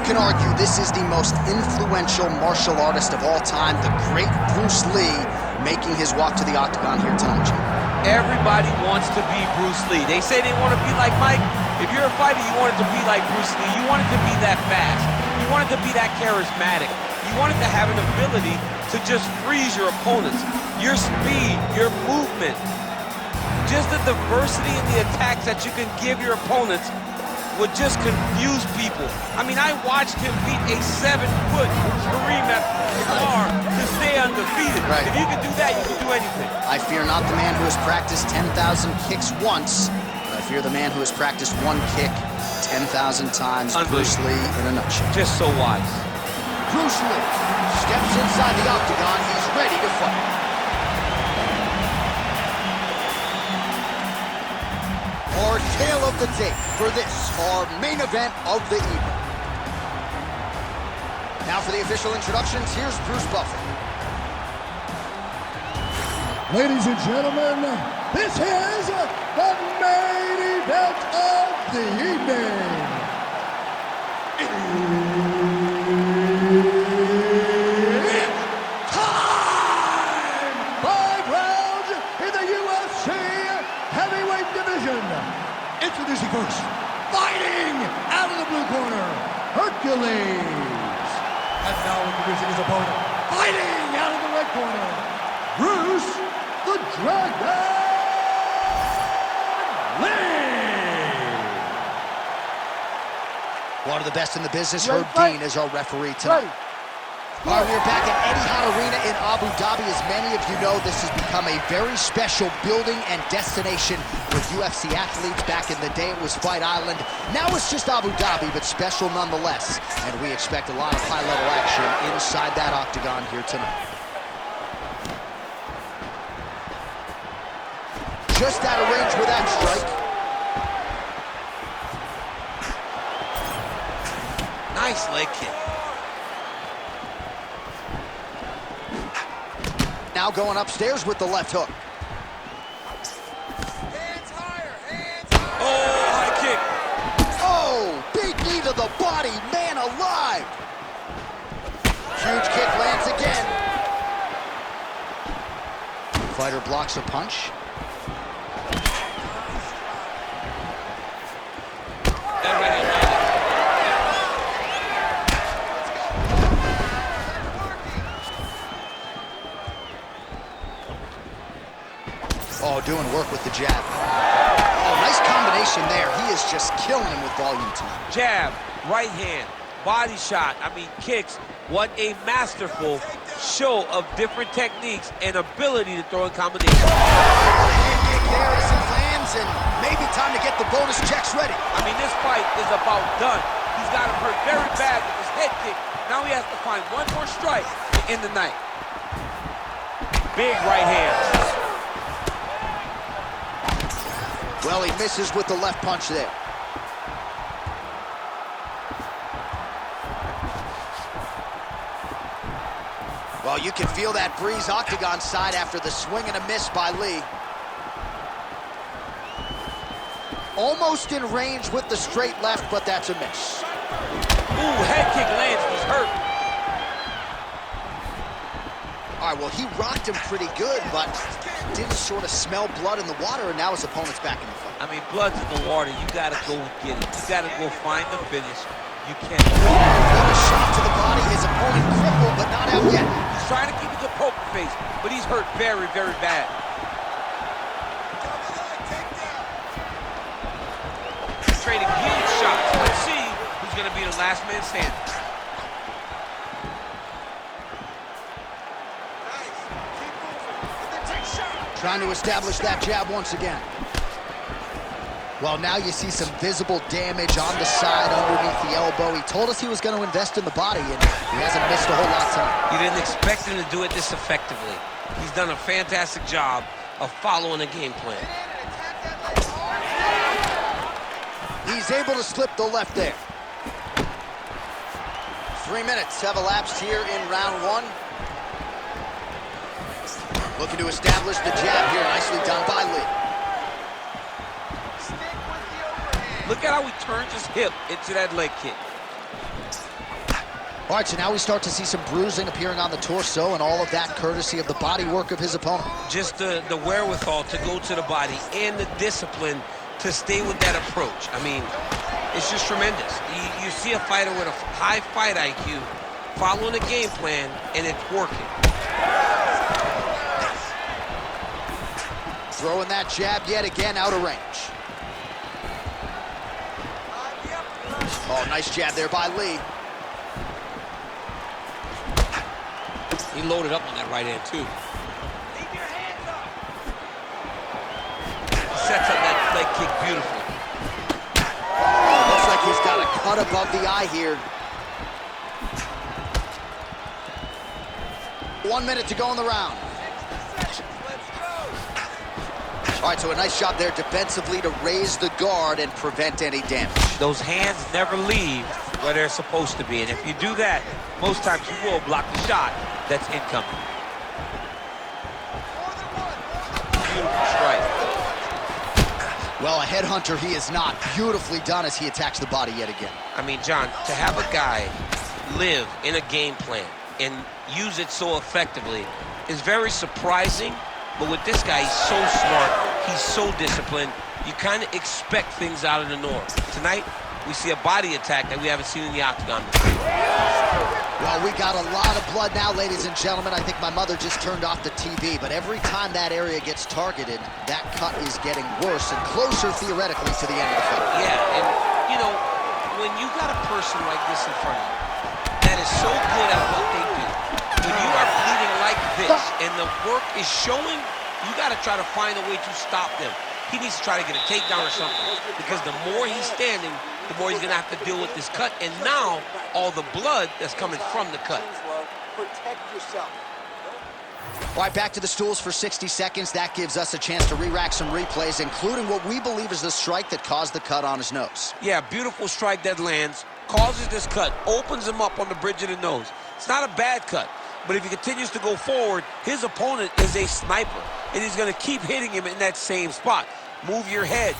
can argue this is the most influential martial artist of all time, the great Bruce Lee, making his walk to the octagon here tonight, Jim. Everybody wants to be Bruce Lee. They say they want to be like Mike. If you're a fighter, you want it to be like Bruce Lee. You want it to be that fast. You want it to be that charismatic. You want it to have an ability to just freeze your opponents. Your speed, your movement, just the diversity in the attacks that you can give your opponents would just confuse people. I mean, I watched him beat a 7-foot Kareem Abdul-Jabbar to stay undefeated. Right. If you can do that, you can do anything. I fear not the man who has practiced 10,000 kicks once, but I fear the man who has practiced one kick 10,000 times. Bruce Lee in a nutshell. Just so wise. Bruce Lee steps inside the octagon. He's ready to fight. Our tale of the tape for this, our main event of the evening. Now for the official introductions, here's Bruce Buffer. Ladies and gentlemen, this is the main event of the evening. It's time! 5 rounds in the UFC heavyweight division. Introducing first, fighting out of the blue corner, Hercules. And now introducing his opponent, fighting out of the red corner, Bruce the Dragon Lee. One of the best in the business, Herb Dean, is our referee tonight. All right, we're back at Etihad Arena in Abu Dhabi. As many of you know, this has become a very special building and destination with UFC athletes. Back in the day, it was Fight Island. Now it's just Abu Dhabi, but special nonetheless. And we expect a lot of high-level action inside that octagon here tonight. Just out of range with that strike. Nice leg kick. Now going upstairs with the left hook. Hands higher, hands higher. Oh, high kick. Oh, big knee to the body, man alive. Huge kick lands again. Fighter blocks a punch. That right hand. Oh, doing work with the jab. Oh, nice combination there. He is just killing him with volume tonight. Jab, right hand, body shot, kicks. What a masterful show of different techniques and ability to throw in combinations. Hand kick there as he lands, and maybe time to get the bonus checks ready. This fight is about done. He's got him hurt very bad with his head kick. Now he has to find one more strike to end the night. Big right hand. Well, he misses with the left punch there. Well, you can feel that breeze octagon side after the swing and a miss by Lee. Almost in range with the straight left, but that's a miss. Ooh, head kick lands, he's hurt. All right, well, he rocked him pretty good, but didn't sort of smell blood in the water, and now his opponent's back in the fight. Blood's in the water. You gotta go and get it. You gotta go find the finish. You can't. Got a shot to the body, his opponent crippled, but not out yet. He's trying to keep it to poker face, but he's hurt very, very bad. Trading huge shots. Let's see who's gonna be the last man standing. Trying to establish that jab once again. Well, now you see some visible damage on the side underneath the elbow. He told us he was going to invest in the body, and he hasn't missed a whole lot tonight. You didn't expect him to do it this effectively. He's done a fantastic job of following a game plan. He's able to slip the left there. 3 minutes have elapsed here in round one. Looking to establish the jab here. Nicely done by Lee. Look at how he turns his hip into that leg kick. All right, so now we start to see some bruising appearing on the torso, and all of that courtesy of the body work of his opponent. Just the wherewithal to go to the body and the discipline to stay with that approach. I mean, it's just tremendous. You see a fighter with a high fight IQ following a game plan, and it's working. Throwing that jab yet again out of range. Oh, nice jab there by Lee. He loaded up on that right hand, too. Keep your hands up. He sets up that leg kick beautifully. Looks like he's got a cut above the eye here. 1 minute to go in the round. All right, so a nice job there defensively to raise the guard and prevent any damage. Those hands never leave where they're supposed to be, and if you do that, most times you will block the shot that's incoming. Beautiful strike. Well, a headhunter he is not. Beautifully done as he attacks the body yet again. I mean, John, to have a guy live in a game plan and use it so effectively is very surprising, but with this guy, he's so smart, he's so disciplined, you kind of expect things out of the norm. Tonight, we see a body attack that we haven't seen in the octagon before. Well, we got a lot of blood now, ladies and gentlemen. I think my mother just turned off the TV, but every time that area gets targeted, that cut is getting worse and closer, theoretically, to the end of the fight. Yeah, and, you know, when you got a person like this in front of you that is so good at what they do, when you are bleeding like this and the work is showing, you got to try to find a way to stop them. He needs to try to get a takedown or something, because the more he's standing, the more he's going to have to deal with this cut, and now all the blood that's coming from the cut. Protect yourself. All right, back to the stools for 60 seconds. That gives us a chance to re-rack some replays, including what we believe is the strike that caused the cut on his nose. Yeah, beautiful strike that lands, causes this cut, opens him up on the bridge of the nose. It's not a bad cut, but if he continues to go forward, his opponent is a sniper, and he's going to keep hitting him in that same spot. Move your head.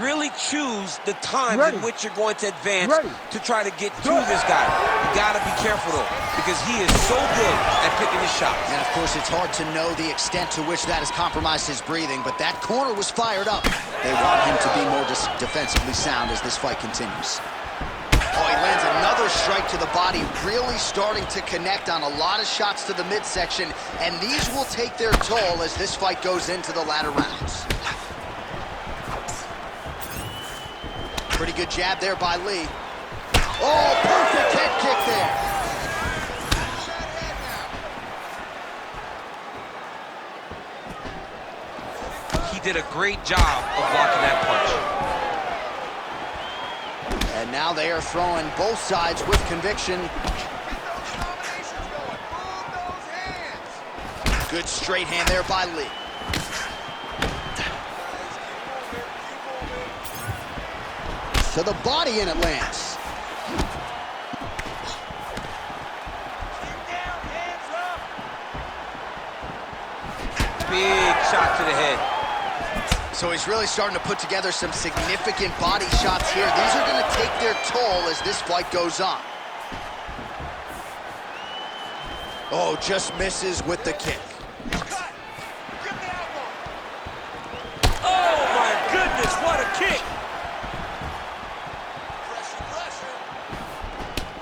Really choose the times in which you're going to advance to try to get to this guy. You got to be careful, though, because he is so good at picking his shots. And, of course, it's hard to know the extent to which that has compromised his breathing, but that corner was fired up. They want him to be more defensively sound as this fight continues. Oh, he lands another strike to the body, really starting to connect on a lot of shots to the midsection, and these will take their toll as this fight goes into the latter rounds. Pretty good jab there by Lee. Oh, perfect head kick there. He did a great job of blocking that punch. And now they are throwing both sides with conviction. Good straight hand there by Lee. To the body, and it lands. Big shot to the head. So he's really starting to put together some significant body shots here. These are going to take their toll as this fight goes on. Oh, just misses with the kick. Oh, my goodness, what a kick.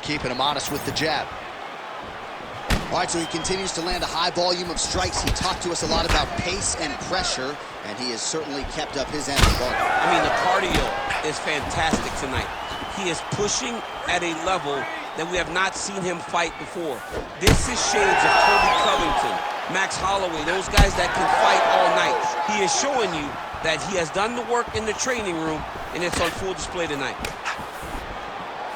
Keeping him honest with the jab. All right, so he continues to land a high volume of strikes. He talked to us a lot about pace and pressure, and he has certainly kept up his end of the ball. I mean, the cardio is fantastic tonight. He is pushing at a level that we have not seen him fight before. This is shades of Kobe Covington, Max Holloway, those guys that can fight all night. He is showing you that he has done the work in the training room, and it's on full display tonight.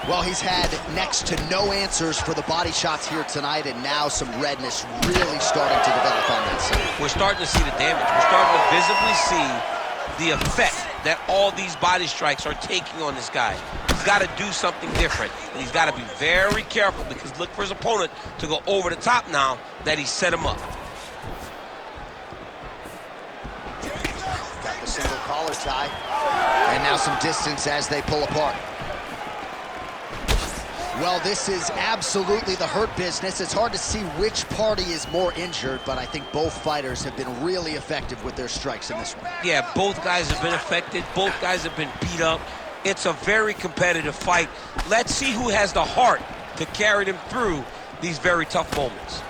Well, he's had next to no answers for the body shots here tonight, and now some redness really starting to develop on that side. We're starting to see the damage. We're starting to visibly see the effect that all these body strikes are taking on this guy. He's got to do something different, and he's got to be very careful, because look for his opponent to go over the top now that he set him up. Got the single collar tie, and now some distance as they pull apart. Well, this is absolutely the hurt business. It's hard to see which party is more injured, but I think both fighters have been really effective with their strikes in this one. Yeah, both guys have been affected. Both guys have been beat up. It's a very competitive fight. Let's see who has the heart to carry them through these very tough moments.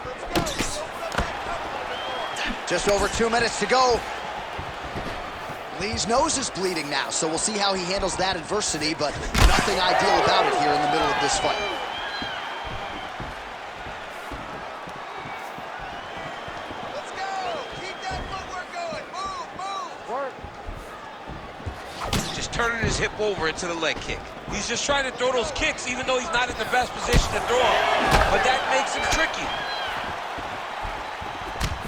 Just over 2 minutes to go. Lee's nose is bleeding now, so we'll see how he handles that adversity, but nothing ideal about it here in the middle of this fight. Let's go! Keep that footwork going! Move! Just turning his hip over into the leg kick. He's just trying to throw those kicks even though he's not in the best position to throw them. But that makes him tricky.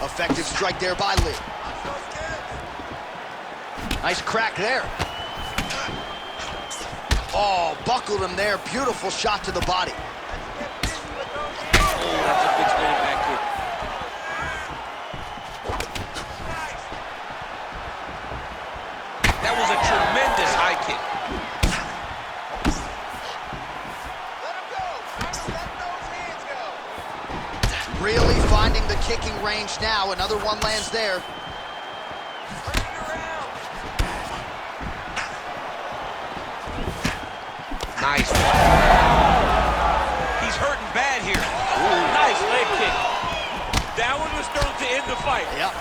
Effective strike there by Lee. Nice crack there. Oh, buckled him there. Beautiful shot to the body. Oh, that's a big spinning back kick. That was a tremendous high kick. Let him go! Let those hands go! Really finding the kicking range now. Another one lands there. Turn it around! Nice. He's hurting bad here. Ooh, nice leg kick. That one was thrown to end the fight. Yep.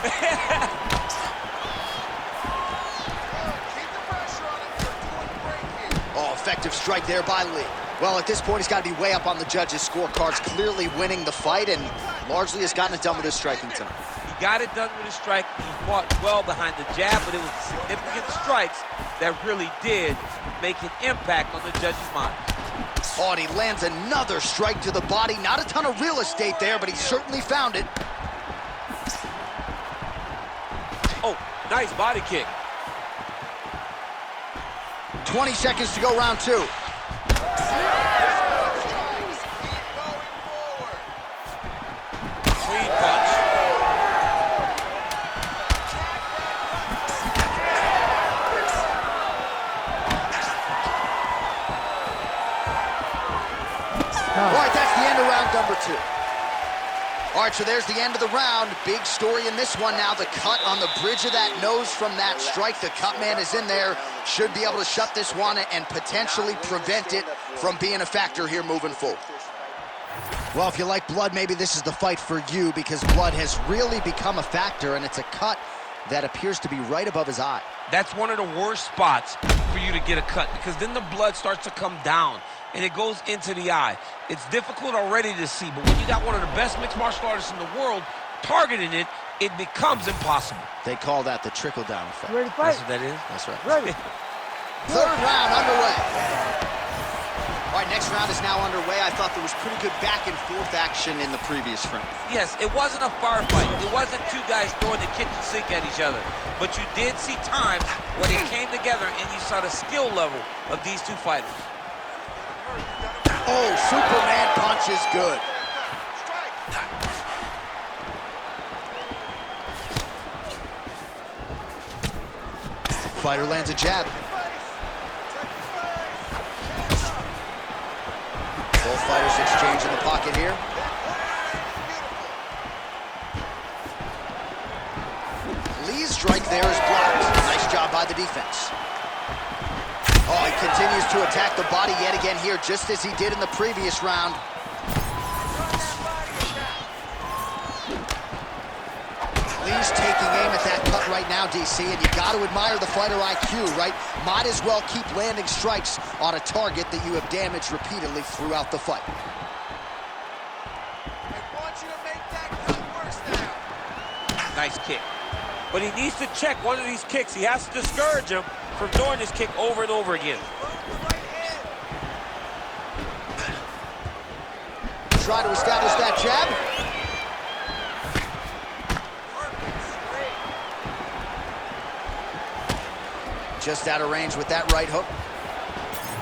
Keep the pressure on him. You're doing great here. Oh, effective strike there by Lee. Well, at this point, he's got to be way up on the judges' scorecards, clearly winning the fight, and largely has gotten it done with his striking tonight. He got it done with his strike. He fought well behind the jab, but it was significant strikes that really did make an impact on the judges' mind. Oh, and he lands another strike to the body. Not a ton of real estate there, but he certainly found it. Oh, nice body kick. 20 seconds to go, round two. Clean punch. All right, that's the end of round number two. All right, so there's the end of the round. Big story in this one now. The cut on the bridge of that nose from that strike. The cut man is in there. Should be able to shut this one and potentially prevent it from being a factor here moving forward. Well, if you like blood, maybe this is the fight for you, because blood has really become a factor, and it's a cut that appears to be right above his eye. That's one of the worst spots for you to get a cut, because then the blood starts to come down and it goes into the eye. It's difficult already to see, but when you got one of the best mixed martial artists in the world targeting it, it becomes impossible. They call that the trickle-down effect. Ready to fight? That's what that is? That's right. Ready. Third round underway. All right, next round is now underway. I thought there was pretty good back-and-forth action in the previous round. Yes, it wasn't a firefight. It wasn't two guys throwing the kitchen sink at each other. But you did see times when they came together and you saw the skill level of these two fighters. Oh, Superman punch is good. Fighter lands a jab. Both fighters exchange in the pocket here. Lee's strike there is blocked. Nice job by the defense. Oh, he continues to attack the body yet again here, just as he did in the previous round. Lee's taking aim at that cut right now, DC, and you got to admire the fighter IQ, right? Might as well keep landing strikes on a target that you have damaged repeatedly throughout the fight. I want you to make that cut worse now. Nice kick. But he needs to check one of these kicks. He has to discourage him from throwing this kick over and over again. Try to establish that jab. Just out of range with that right hook.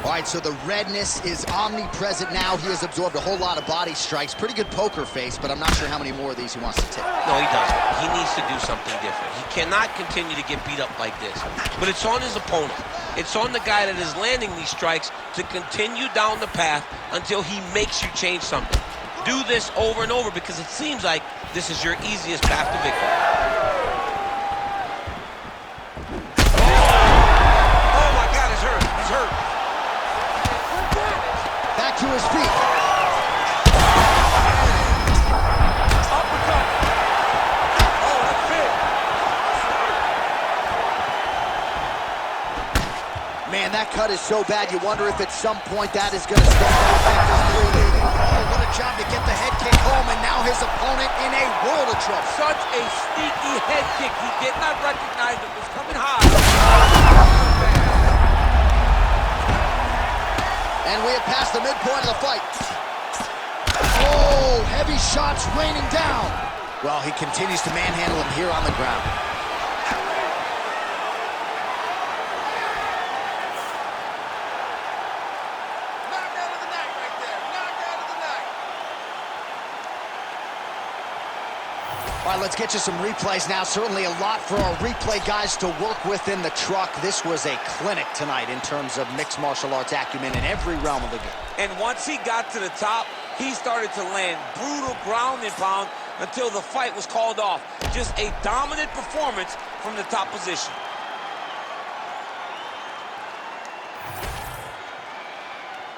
All right, so the redness is omnipresent now. He has absorbed a whole lot of body strikes. Pretty good poker face, but I'm not sure how many more of these he wants to take. No, he doesn't. He needs to do something different. He cannot continue to get beat up like this. But it's on his opponent. It's on the guy that is landing these strikes to continue down the path until he makes you change something. Do this over and over because it seems like this is your easiest path to victory. Oh my God, he's hurt. He's hurt. Back to his feet. Uppercut. Oh, that's it. Man, that cut is so bad, you wonder if at some point that is going to start to affect his breathing. Oh, what a job to get the head kick home, and now his opponent in a world of trouble. Such a sneaky head kick. He did not recognize it was coming high. And we have passed the midpoint of the fight. Oh, heavy shots raining down. Well, he continues to manhandle him here on the ground. Knockout of the night right there. Knockout of the night. All right, let's get you some replays now. Certainly a lot for our replay guys to work with in the truck. This was a clinic tonight in terms of mixed martial arts acumen in every realm of the game. And once he got to the top, he started to land brutal ground and pound until the fight was called off. Just a dominant performance from the top position.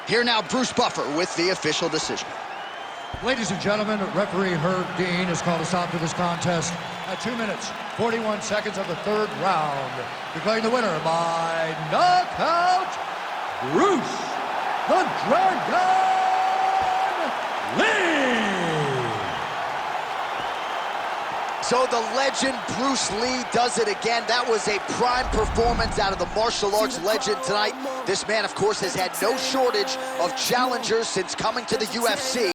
Here now, Bruce Buffer with the official decision. Ladies and gentlemen, referee Herb Dean has called a stop to this contest at 2 minutes, 41 seconds of the third round, declaring the winner by knockout, Bruce the Dragon Lee! So the legend Bruce Lee does it again. That was a prime performance out of the martial arts legend tonight. This man, of course, has had no shortage of challengers since coming to the UFC.